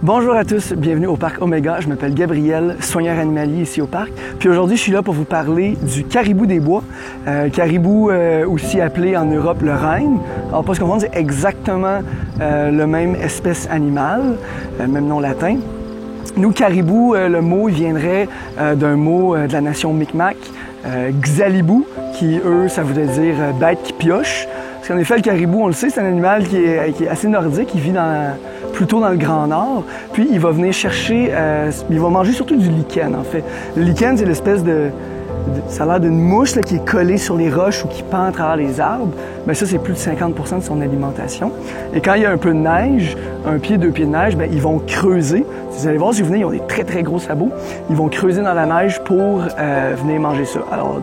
Bonjour à tous, bienvenue au Parc Omega. Je m'appelle Gabriel, soigneur animalier ici au parc. Puis aujourd'hui, je suis là pour vous parler du caribou des bois. Caribou aussi appelé en Europe le renne. Alors pas se confondre, c'est exactement le même espèce animale, même nom latin. Nous, caribou, le mot il viendrait d'un mot de la nation Micmac, Xalibou, qui eux, ça voudrait dire bête qui pioche. Parce qu'en effet, le caribou, on le sait, c'est un animal qui est assez nordique, il vit plutôt dans le Grand Nord. Puis il va venir chercher, il va manger surtout du lichen en fait. Le lichen, c'est l'espèce ça a l'air d'une mouche là, qui est collée sur les roches ou qui pend à travers les arbres. Bien ça, c'est plus de 50% de son alimentation. Et quand il y a un peu de neige, un pied, 2 pieds de neige, bien, ils vont creuser. Vous allez voir, si vous venez, ils ont des très très gros sabots. Ils vont creuser dans la neige pour venir manger ça. Alors,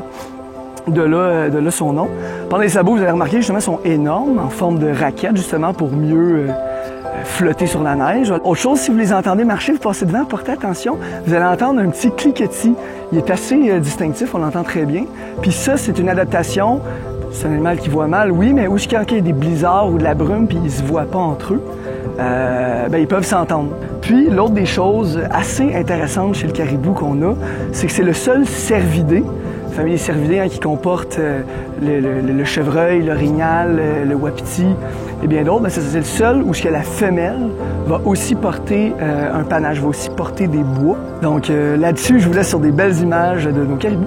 de là son nom. Pendant les sabots, vous allez remarquer, justement, sont énormes, en forme de raquette, justement, pour mieux flotter sur la neige. Autre chose, si vous les entendez marcher, vous passez devant, portez attention, vous allez entendre un petit cliquetis. Il est assez distinctif, on l'entend très bien. Puis ça, c'est une adaptation. C'est un animal qui voit mal, oui, mais où quand il y a des blizzards ou de la brume, puis ils se voient pas entre eux, ben, ils peuvent s'entendre. Puis, l'autre des choses assez intéressantes chez le caribou qu'on a, c'est que c'est le seul cervidé, la famille des cervidés, hein, qui comporte le chevreuil, l'orignal, le wapiti et bien d'autres. C'est le seul où la femelle va aussi porter un panache, va aussi porter des bois. Donc là-dessus, je vous laisse sur des belles images de nos caribous.